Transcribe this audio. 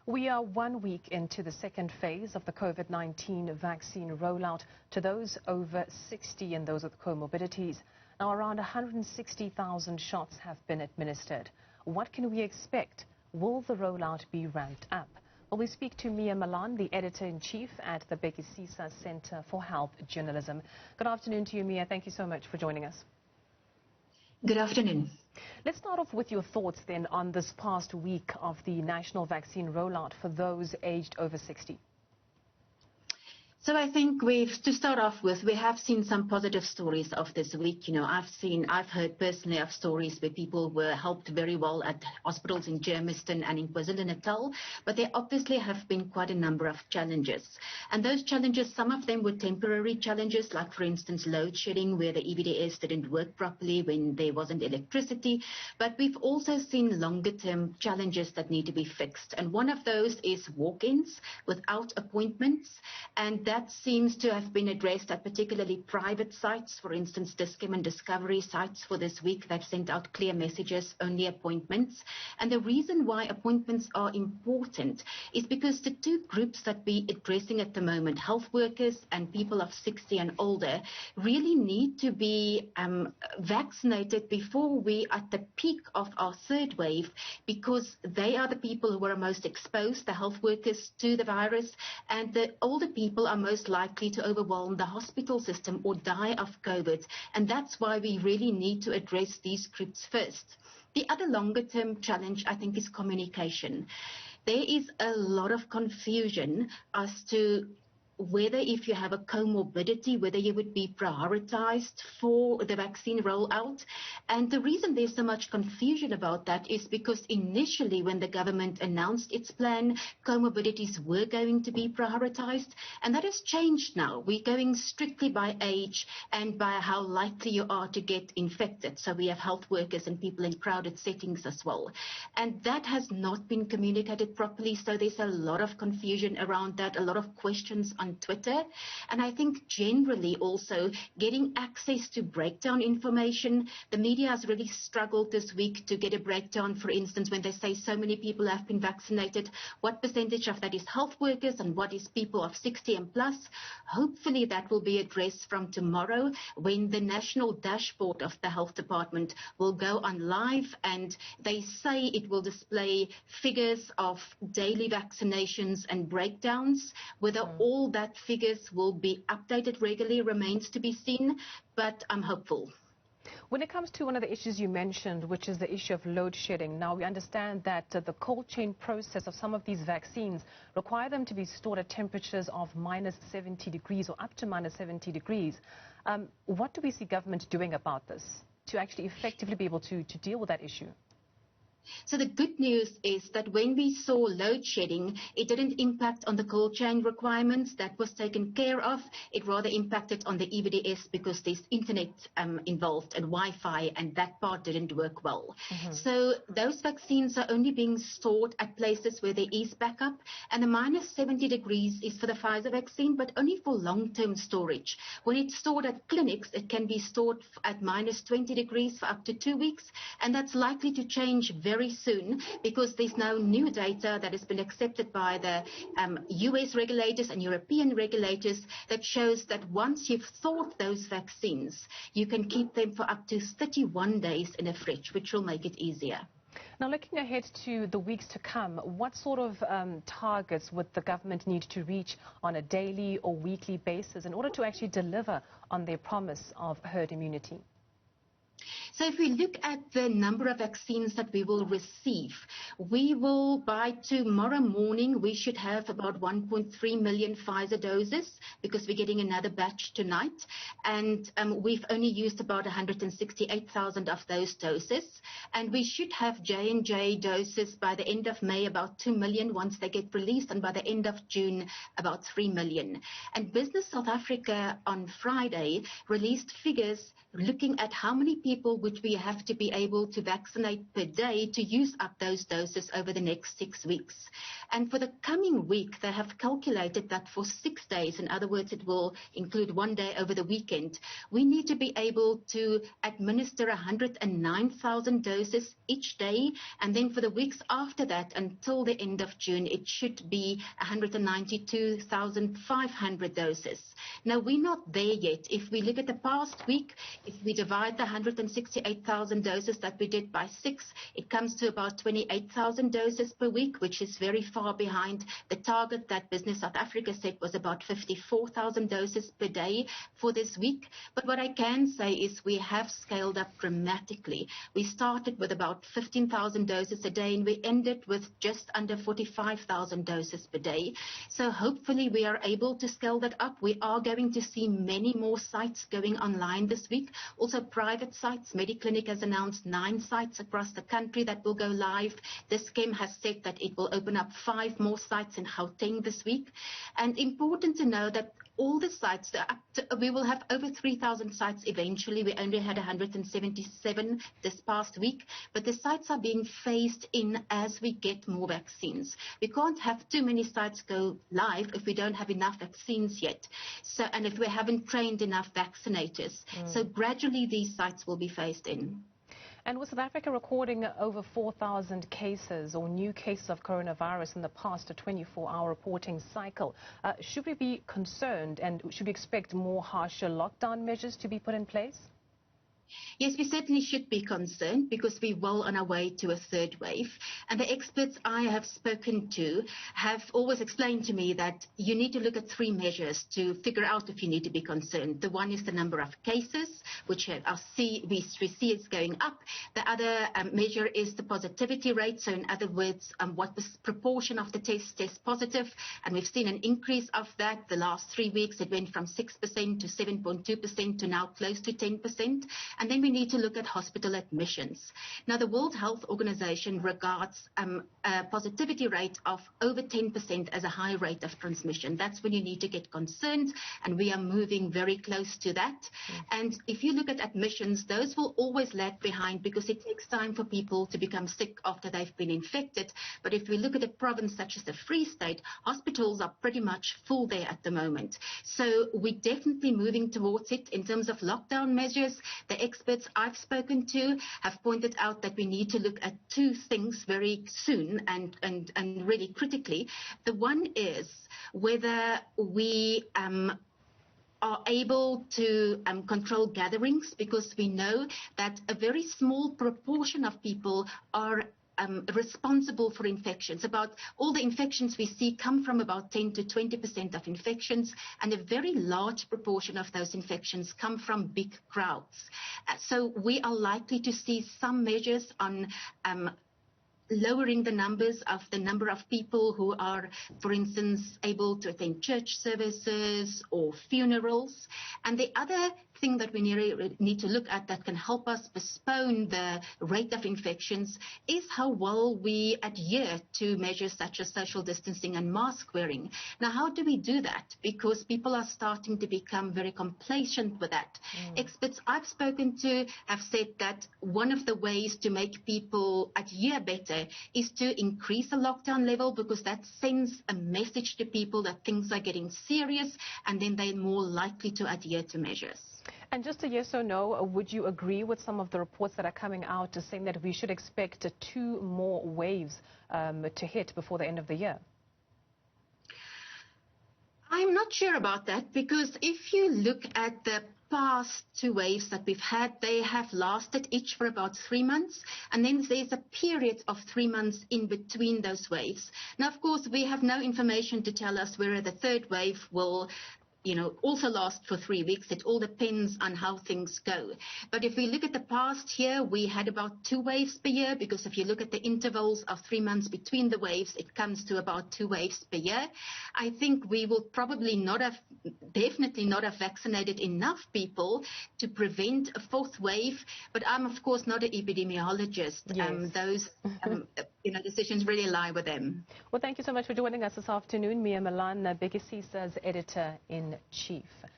We are 1 week into the second phase of the COVID-19 vaccine rollout to those over 60 and those with comorbidities. Now, around 160,000 shots have been administered. What can we expect? Will the rollout be ramped up? Well, we speak to Malan, the editor-in-chief at the Bhekisisa Center for Health Journalism. Good afternoon to you, Mia. Thank you so much for joining us. Good afternoon. Let's start off with your thoughts then on this past week of the national vaccine rollout for those aged over 60. So I think to start off with, we have seen some positive stories of this week. I've heard personally of stories where people were helped very well at hospitals in Germiston and in KwaZulu-Natal, but there obviously have been quite a number of challenges. And those challenges, some of them were temporary challenges, like for instance, load shedding, where the EVDS didn't work properly when there wasn't electricity. But we've also seen longer term challenges that need to be fixed. And one of those is walk-ins without appointments. And that seems to have been addressed at particularly private sites, for instance, Discom and Discovery sites for this week. They've sent out clear messages, only appointments. And the reason why appointments are important is because the two groups that we're addressing at the moment, health workers and people of 60 and older, really need to be vaccinated before we at the peak of our third wave, because they are the people who are most exposed, the health workers, to the virus, and the older people are most likely to overwhelm the hospital system or die of COVID. And that's why we really need to address these groups first. The other longer term challenge, I think, is communication. There is a lot of confusion as to whether if you have a comorbidity, whether you would be prioritized for the vaccine rollout. And the reason there's so much confusion about that is because initially when the government announced its plan, comorbidities were going to be prioritized. And that has changed now. We're going strictly by age and by how likely you are to get infected. So we have health workers and people in crowded settings as well. And that has not been communicated properly. So there's a lot of confusion around that, a lot of questions on Twitter. And I think generally also getting access to breakdown information. The media has really struggled this week to get a breakdown. For instance, when they say so many people have been vaccinated, what percentage of that is health workers and what is people of 60 and plus? Hopefully that will be addressed from tomorrow, when the national dashboard of the health department will go on live, and they say it will display figures of daily vaccinations and breakdowns. Whether all that figures will be updated regularly remains to be seen, but I'm hopeful. When it comes to one of the issues you mentioned, which is the issue of load shedding, now we understand that the cold chain process of some of these vaccines require them to be stored at temperatures of -70 degrees or up to -70 degrees. What do we see government doing about this to actually effectively be able to deal with that issue? So the good news is that when we saw load shedding, it didn't impact on the cold chain requirements. That was taken care of. It rather impacted on the EVDS because there's internet involved and Wi-Fi, and that part didn't work well. So those vaccines are only being stored at places where there is backup. And the -70 degrees is for the Pfizer vaccine, but only for long-term storage. When it's stored at clinics, it can be stored at -20 degrees for up to 2 weeks. And that's likely to change very soon, because there's now new data that has been accepted by the US regulators and European regulators that shows that once you've thawed those vaccines, you can keep them for up to 31 days in a fridge, which will make it easier. Now, looking ahead to the weeks to come, what sort of targets would the government need to reach on a daily or weekly basis in order to actually deliver on their promise of herd immunity? So if we look at the number of vaccines that we will receive, we will, by tomorrow morning, we should have about 1.3 million Pfizer doses, because we're getting another batch tonight. And we've only used about 168,000 of those doses. And we should have J&J doses by the end of May, about 2 million once they get released, and by the end of June, about 3 million. And Business South Africa on Friday released figures looking at how many people would we have to be able to vaccinate per day to use up those doses over the next 6 weeks. And for the coming week, they have calculated that for 6 days, in other words, it will include 1 day over the weekend, we need to be able to administer 109,000 doses each day. And then for the weeks after that, until the end of June, it should be 192,500 doses. Now, we're not there yet. If we look at the past week, if we divide the 168,000 doses that we did by 6, it comes to about 28,000 doses per week, which is very far behind the target that Business South Africa said was about 54,000 doses per day for this week. But what I can say is we have scaled up dramatically. We started with about 15,000 doses a day, and we ended with just under 45,000 doses per day. So hopefully we are able to scale that up. We are going to see many more sites going online this week. Also private sites. Mediclinic has announced 9 sites across the country that will go live. The scheme has said that it will open up 5 more sites in Gauteng this week. And important to know that all the sites, we will have over 3,000 sites eventually. We only had 177 this past week, but the sites are being phased in as we get more vaccines. We can't have too many sites go live if we don't have enough vaccines yet. So, and if we haven't trained enough vaccinators. So gradually these sites will be phased in. And with South Africa recording over 4,000 cases or new cases of coronavirus in the past 24-hour reporting cycle, should we be concerned and should we expect more harsher lockdown measures to be put in place? Yes, we certainly should be concerned because we're well on our way to a 3rd wave. And the experts I have spoken to have always explained to me that you need to look at 3 measures to figure out if you need to be concerned. The one is the number of cases, which we see is going up. The other measure is the positivity rate. So in other words, what the proportion of the test positive. And we've seen an increase of that. The last 3 weeks, it went from 6% to 7.2% to now close to 10%. And then we need to look at hospital admissions. Now, the World Health Organization regards a positivity rate of over 10% as a high rate of transmission. That's when you need to get concerned, and we are moving very close to that. And if you look at admissions, those will always lag behind because it takes time for people to become sick after they've been infected. But if we look at a province such as the Free State, hospitals are pretty much full there at the moment. So we're definitely moving towards it. In terms of lockdown measures, the experts I've spoken to have pointed out that we need to look at 2 things very soon and really critically. The one is whether we are able to control gatherings, because we know that a very small proportion of people are responsible for infections. About all the infections we see come from about 10 to 20% of infections, and a very large proportion of those infections come from big crowds. So we are likely to see some measures on lowering the number of people who are, for instance, able to attend church services or funerals. And the other thing that we need to look at that can help us postpone the rate of infections is how well we adhere to measures such as social distancing and mask wearing. Now, how do we do that? Because people are starting to become very complacent with that. Experts I've spoken to have said that one of the ways to make people adhere better is to increase the lockdown level, because that sends a message to people that things are getting serious, and then they're more likely to adhere to measures. And just a yes or no, would you agree with some of the reports that are coming out saying that we should expect 2 more waves to hit before the end of the year? I'm not sure about that, because if you look at the past 2 waves that we've had, they have lasted each for about 3 months, and then there's a period of 3 months in between those waves. Now, of course, we have no information to tell us whether the 3rd wave will also last for 3 weeks. It all depends on how things go. But if we look at the past year, we had about 2 waves per year, because if you look at the intervals of 3 months between the waves, it comes to about 2 waves per year. I think we will probably definitely not have vaccinated enough people to prevent a 4th wave. But I'm, of course, not an epidemiologist. Yes. Those decisions really lie with them. Well, thank you so much for joining us this afternoon. Malan, Bhekisisa's editor-in-chief.